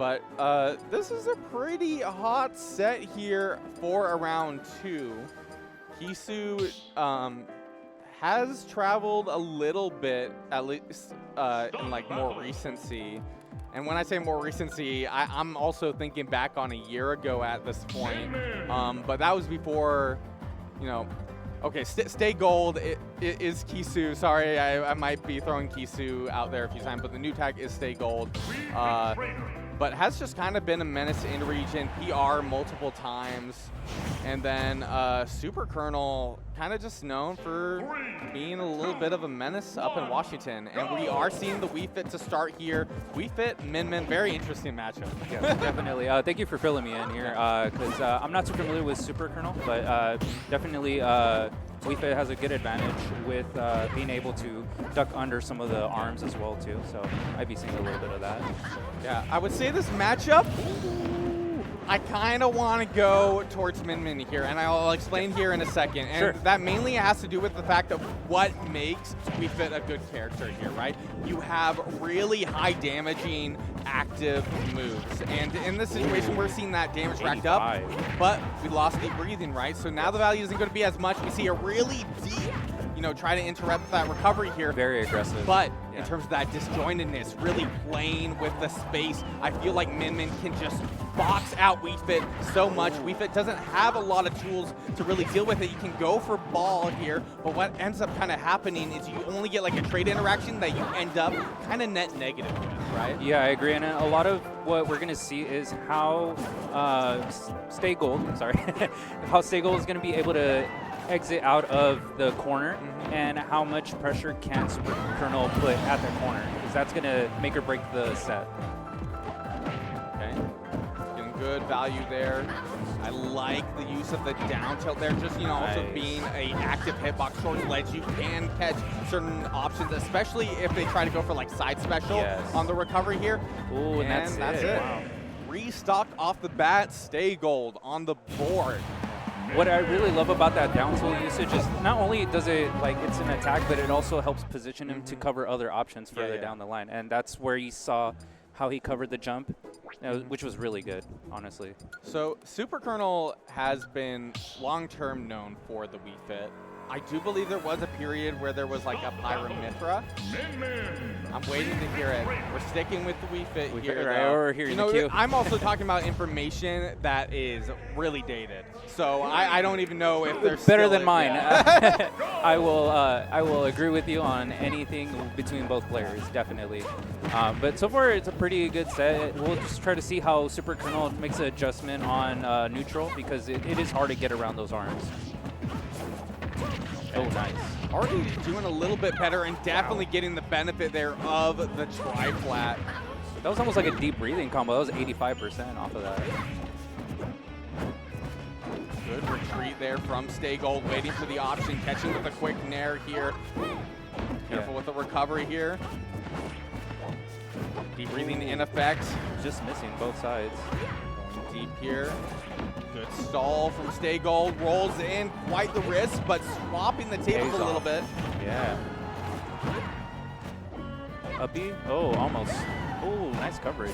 But this is a pretty hot set here for a round 2. Kisu has traveled a little bit, at least in like more recency. And when I say more recency, I'm also thinking back on a year ago at this point. But that was before, you know, okay, Stay Gold is Kisu. Sorry, I might be throwing Kisu out there a few times, but the new tag is Stay Gold. But has just kind of been a menace in region, PR multiple times. And then SuperKernel kind of just known for being a little bit of a menace up in Washington. And we are seeing the Wii Fit to start here. Wii Fit, Min, very interesting matchup. Yeah, definitely. Thank you for filling me in here, because I'm not too familiar with SuperKernel, but definitely Wii Fit has a good advantage with being able to duck under some of the arms as well too. So I'd be seeing a little bit of that. Yeah, I would say this matchup, I kind of want to go towards Min here, and I'll explain here in a second. And sure. That mainly has to do with the fact of what makes Wii Fit a good character here, right? You have really high damaging active moves, and in this situation we're seeing that damage racked up, but we lost deep breathing, right? So now the value isn't going to be as much. We see a really deep, you know, try to interrupt that recovery here. Very aggressive. But in terms of that disjointedness, really playing with the space, I feel like Min can just box out Wii Fit so much. Wii Fit doesn't have a lot of tools to really deal with it. You can go for ball here, but what ends up kind of happening is you only get like a trade interaction that you end up kind of net negative with, right? Yeah, I agree. And a lot of what we're going to see is how Stay Gold, how Stay Gold is going to be able to exit out of the corner, and how much pressure can SuperKernel put at the corner, because that's going to make or break the set. Okay, getting good value there. I like the use of the down tilt there, just, you know, also being a active hitbox short ledge. You can catch certain options, especially if they try to go for like side special on the recovery here. Ooh, and that's it. Wow. Restocked off the bat, Stay Gold on the board. What I really love about that down tilt usage is not only does it, like, it's an attack, but it also helps position him to cover other options further down the line. And that's where you saw how he covered the jump, which was really good, honestly. So SuperKernel has been long-term known for the Wii Fit. I do believe there was a period where there was like a Pyramithra. I'm waiting to hear it. We're sticking with the Wii Fit here. Right, here, you know, I'm also talking about information that is really dated. So I don't even know if there's better than mine. I will agree with you on anything between both players, definitely. But so far it's a pretty good set. We'll just try to see how SuperKernel makes an adjustment on neutral, because it is hard to get around those arms. Oh, nice. Already doing a little bit better and definitely getting the benefit there of the tri-flat. That was almost like a deep breathing combo. That was 85% off of that. Good retreat there from Stay Gold, waiting for the option, catching with a quick nair here. Careful with the recovery here. Deep breathing in effect. Just missing both sides. Going deep here. Good stall from Stay Gold, rolls in quite the risk, but swapping the tables a little bit. Yeah. Uppy? Oh, almost. Oh, nice coverage.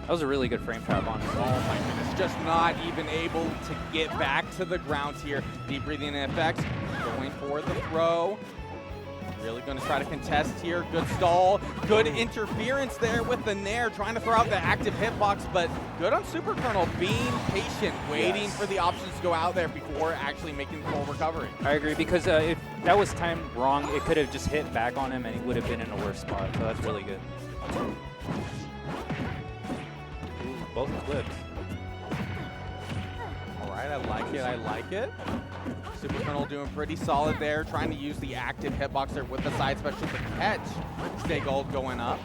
That was a really good frame trap on him. Oh my goodness, just not even able to get back to the ground here. Deep breathing in effect, going for the throw. Really going to try to contest here. Good stall, good interference there with the nair, trying to throw out the active hitbox, but good on SuperKernel, being patient, waiting for the options to go out there before actually making the full recovery. I agree, because if that was timed wrong, it could have just hit back on him and he would have been in a worse spot, so that's really good. Ooh, both clips. All right, I like it. SuperKernel doing pretty solid there, trying to use the active hitbox there with the side special to catch Stay Gold going up.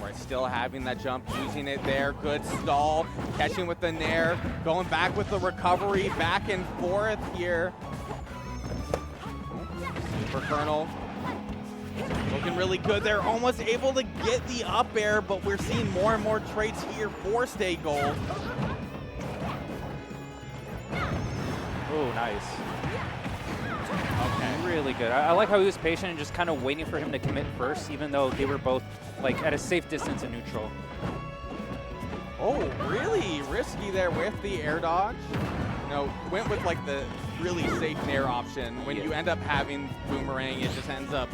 Right, still having that jump, using it there. Good stall, catching with the nair, going back with the recovery, back and forth here. SuperKernel looking really good there, almost able to get the up air, but we're seeing more and more traits here for Stay Gold. Oh, nice. Okay. really good. I like how he was patient and just kind of waiting for him to commit first, even though they were both like at a safe distance in neutral. Oh, really risky there with the air dodge. You know, went with like the really safe nair option. When you end up having boomerang, it just ends up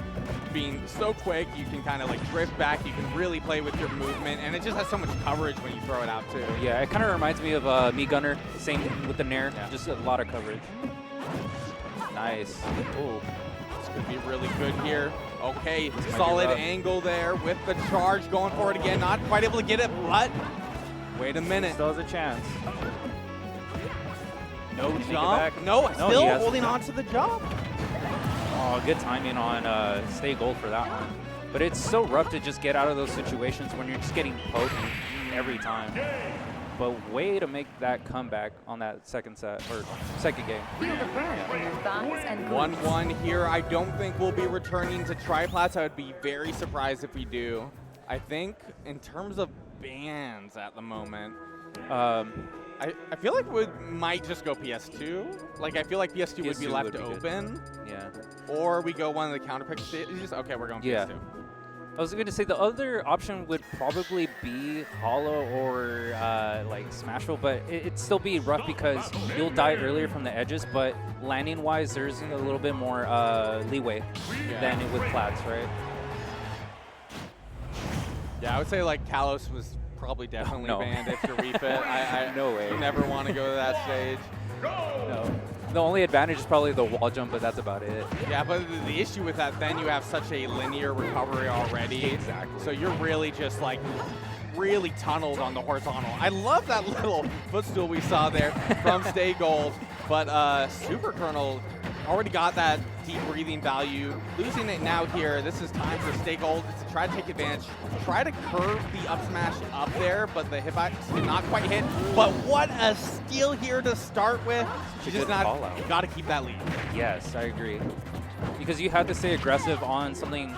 being so quick. You can kind of like drift back. You can really play with your movement, and it just has so much coverage when you throw it out too. Yeah, it kind of reminds me of Me Gunner, same with the nair, just a lot of coverage. Nice. Oh, this could be really good here. Okay, solid angle there with the charge, going for it again. Not quite able to get it, but wait a minute. Still has a chance. No jump. No, still holding on to the jump. Oh, good timing on Stay Gold for that one. But it's so rough to just get out of those situations when you're just getting poked every time. But way to make that comeback on that second set, or second game. 1-1 here. I don't think we'll be returning to triplats. I would be very surprised if we do. I think in terms of bans at the moment, I feel like we might just go PS2. Like, I feel like PS2 would be left open. Yeah. Or we go one of the counterpick stages. Okay, we're going PS2. I was going to say the other option would probably be Hollow or like Smashville, but it'd still be rough because you'll die earlier from the edges, but landing-wise, there's a little bit more leeway than with Plats, right? Yeah, I would say like Kalos was probably definitely banned if you're refit. No way. You never want to go to that stage. No. The only advantage is probably the wall jump, but that's about it. Yeah, but the issue with that, then you have such a linear recovery already. Exactly. So you're really just like really tunneled on the horizontal. I love that little footstool we saw there from Stay Gold, but SuperKernel already got that deep breathing value. Losing it now here, this is time for Stay Gold to try to take advantage, try to curve the up smash up there, but the hitbox did not quite hit. But what a steal here to start with. You got to keep that lead. Yes, I agree. Because you have to stay aggressive on something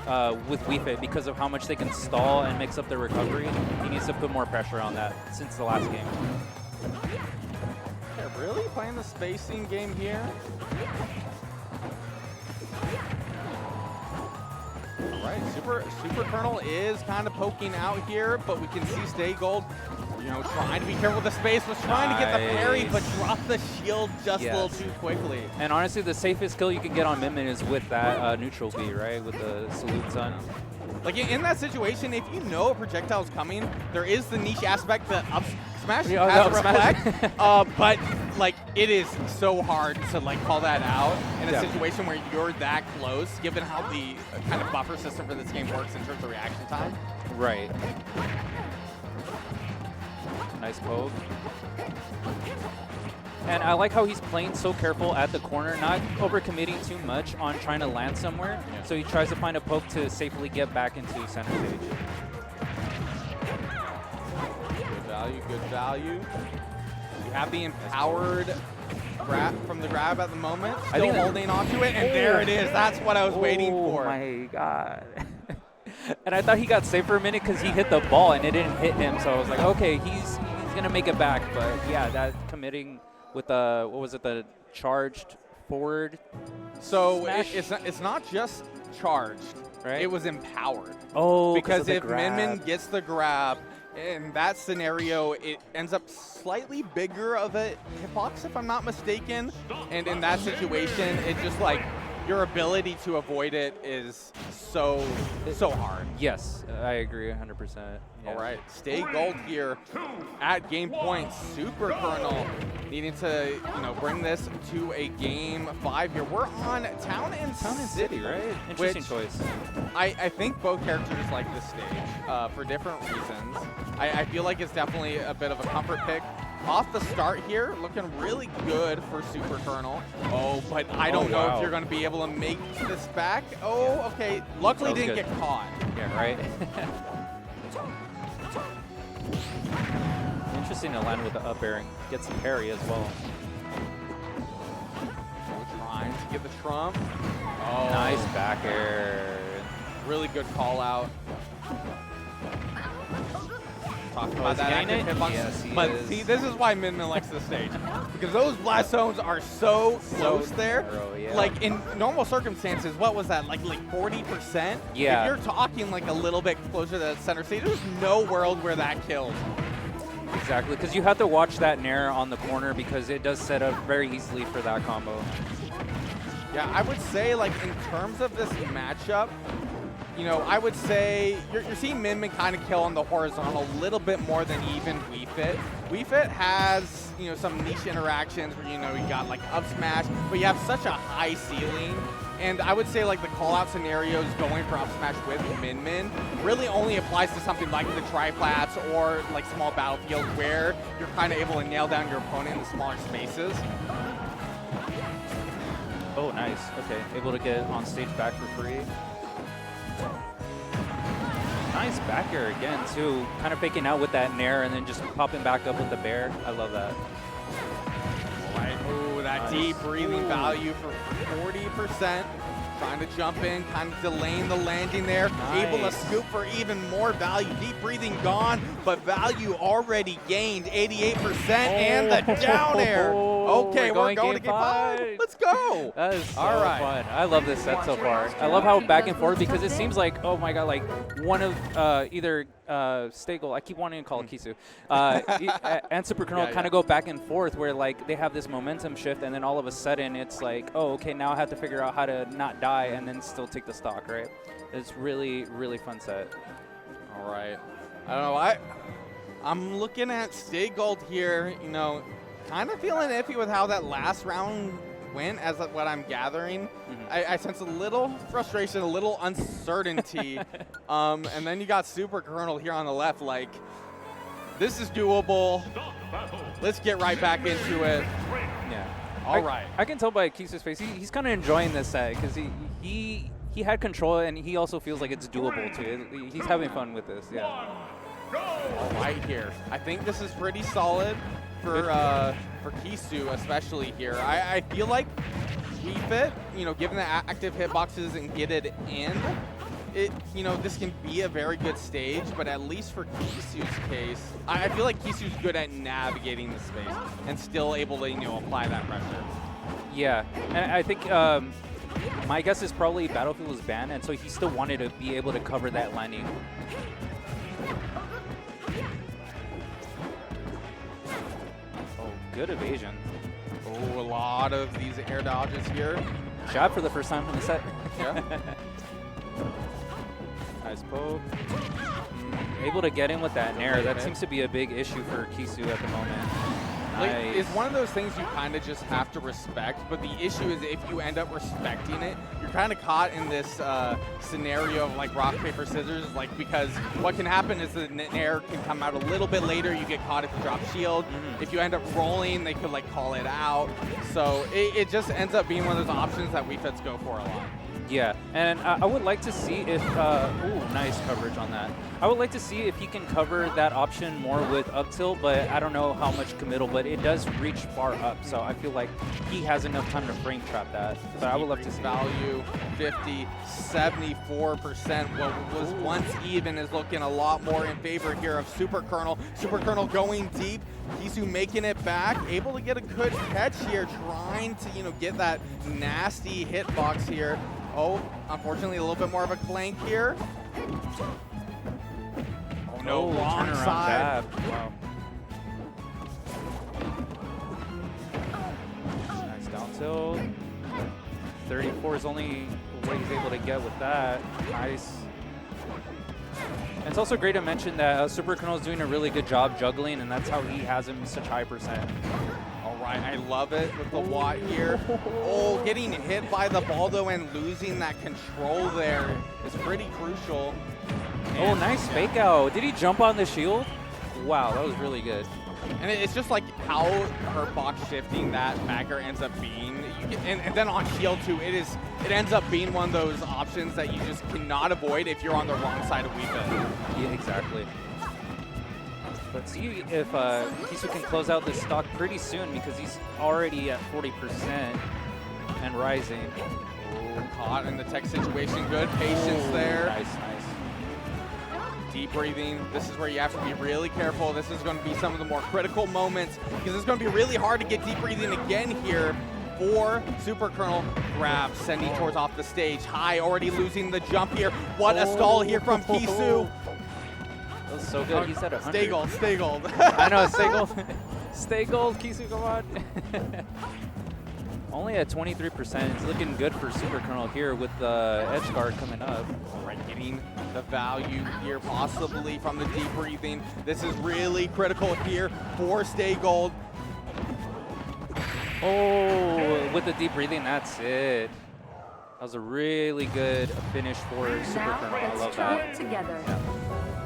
with Wii Fit because of how much they can stall and mix up their recovery. He needs to put more pressure on that since the last game. They're really playing the spacing game here. All right, SuperKernel is kind of poking out here, but we can see Stay Gold, you know, trying to be careful with the space, was trying to get the parry, but dropped the shield just a little too quickly. And honestly, the safest kill you can get on Min is with that neutral B, right? With the Salute Sun. Like in that situation, if you know a projectile's coming, there is the niche aspect, the up smash has a reflect, but like it is so hard to like call that out in a situation where you're that close, given how the kind of buffer system for this game works in terms of reaction time. Right. Nice poke. And I like how he's playing so careful at the corner, not overcommitting too much on trying to land somewhere. So he tries to find a poke to safely get back into center stage. Good value, good value. You have the empowered grab from the grab at the moment. Still holding onto it, and there it is. That's what I was waiting for. Oh my god. And I thought he got safe for a minute because he hit the ball and it didn't hit him. So I was like, okay, he's going to make it back. But yeah, that committing with the, what was it, the charged forward So it's not just charged, right? It was empowered. Oh, because if Min gets the grab, in that scenario, it ends up slightly bigger of a hitbox, if I'm not mistaken. And in that situation, it just like, your ability to avoid it is so hard. Yes, I agree 100%. Yeah. All right, Stay Gold here at game point. SuperKernel needing to, you know, bring this to a game 5 here. We're on Town and City, right? Interesting choice. I think both characters like this stage for different reasons. I feel like it's definitely a bit of a comfort pick. Off the start here, looking really good for SuperKernel. Oh, but I don't know if you're going to be able to make this back. Oh, okay. Luckily didn't get caught. Yeah, right? Interesting to land with the up air and get some parry as well. Trying to get the trump. Oh, nice back air. Really good call out. talking Oh, about is he that getting active it? hitbox. Yes, he But is. see, this is why Min likes this stage. Because those blast zones are so close there. narrow, yeah. Like in normal circumstances, what was that? Like 40%? Yeah. If you're talking like a little bit closer to the center stage, there's no world where that kills. Exactly, because you have to watch that nair on the corner because it does set up very easily for that combo. Yeah, I would say like in terms of this matchup, you know, I would say you're seeing Min kind of kill on the horizontal a little bit more than even WeFit. WeFit has, you know, some niche interactions where, you know, you got like up smash, but you have such a high ceiling. And I would say like the call-out scenarios going for up smash with Min really only applies to something like the tri-flats or like small battlefields where you're kind of able to nail down your opponent in the smaller spaces. Oh, nice. Okay, able to get on stage back for free. Nice back air again, too. Kind of faking out with that nair and then just popping back up with the bear. I love that. Right. Oh, that Nice. deep breathing value for 40%. Trying to jump in, kind of delaying the landing there. Able to Nice. scoop for even more value. Deep breathing gone, but value already gained 88% and the down air. Okay, we're going to game 5. Let's go. That is so All right. fun. I love this set so far. I love how back and forth because it seems like, oh my god, like one of either Stagel, I keep wanting to call it Kisu, and SuperKernel kind of go back and forth where like they have this momentum shift and then all of a sudden it's like, oh, okay, now I have to figure out how to not die and then still take the stock, right? It's really, really fun set. All right. I don't know. I'm looking at Stay-Gold here, you know, kind of feeling iffy with how that last round went as what I'm gathering. I sense a little frustration, a little uncertainty. And then you got SuperKernel here on the left, like, this is doable. Let's get right back into it. Yeah. All right. I can tell by Kisu's face, he's kind of enjoying this set because he had control and he also feels like it's doable too. He's having fun with this, yeah. All right here. I think this is pretty solid for Kisu, especially here. I feel like WeFit, you know, given the active hitboxes and get it in, you know, this can be a very good stage, but at least for Kisu's case, I feel like Kisu's good at navigating the space and still able to, you know, apply that pressure. Yeah, and I think my guess is probably Battlefield was banned, and so he still wanted to be able to cover that landing. Oh, good evasion. Oh, a lot of these air dodges here. Shot for the first time in the set. Yeah. Nice poke. Able to get in with that nair. That seems to be a big issue for Kisu at the moment. Like, Nice. it's one of those things you kind of just have to respect, but the issue is if you end up respecting it, you're kind of caught in this scenario of like rock, paper, scissors, like because what can happen is the nair can come out a little bit later, you get caught if you drop shield. If you end up rolling, they could like call it out. So it just ends up being one of those options that WeFits go for a lot. Yeah, and I would like to see if, ooh, nice coverage on that. I would like to see if he can cover that option more with up tilt, but I don't know how much committal, but it does reach far up, so I feel like he has enough time to frame trap that. But I would love to see value 50, 74%. What was once even is looking a lot more in favor here of SuperKernel. SuperKernel going deep. Kisu making it back, able to get a good catch here, trying to, you know, get that nasty hitbox here. Oh, unfortunately, a little bit more of a clank here. Oh no, wrong turnaround side. jab. Wow. Nice down tilt. 34 is only what he's able to get with that. Nice. And it's also great to mention that SuperKernel is doing a really good job juggling, and that's how he has him such high percent. All right, I love it with the Watt here. Oh, getting hit by the ball though and losing that control there is pretty crucial. Oh, nice fake out. Did he jump on the shield? Wow, that was really good. And it's just like how hurt box shifting that backer ends up being. And then on shield too, it ends up being one of those options that you just cannot avoid if you're on the wrong side of WeFit. Yeah, exactly. Let's see if Kisu can close out this stock pretty soon because he's already at 40% and rising. Oh, caught in the tech situation. Good patience there. Nice, nice. deep breathing. This is where you have to be really careful. This is going to be some of the more critical moments because it's going to be really hard to get deep breathing again here for SuperKernel. Grab, sending towards off the stage. High, already losing the jump here. What a stall here from Kisu. That was so good. He's at 100. Stay gold, stay gold. I know, stay gold. Stay gold, Kisu, come on. Only at 23%. It's looking good for SuperKernel here with the edge guard coming up. Right, getting the value here possibly from the deep breathing. This is really critical here for Stay Gold. Oh, with the deep breathing, that's it. That was a really good finish for SuperKernel. I love that. Together.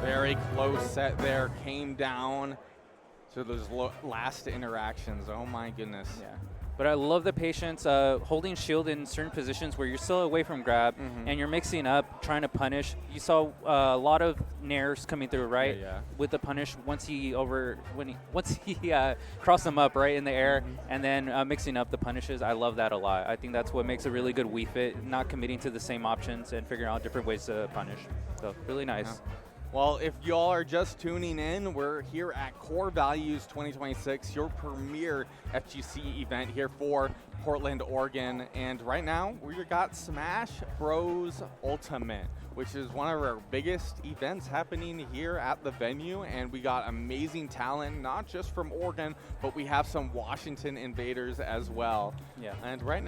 Very close set there. Came down to those last interactions. Oh my goodness. Yeah. But I love the patience, holding shield in certain positions where you're still away from grab and you're mixing up, trying to punish. You saw a lot of nairs coming through, right? Yeah. With the punish once he crossed them up right in the air, and then mixing up the punishes. I love that a lot. I think that's what makes a really good Wii Fit, not committing to the same options and figuring out different ways to punish. So really nice. Yeah. Well, if y'all are just tuning in, we're here at Core Values 2026, your premier FGC event here for Portland, Oregon. And right now, we got Smash Bros. Ultimate, which is one of our biggest events happening here at the venue. And we got amazing talent, not just from Oregon, but we have some Washington invaders as well. Yeah. And right now,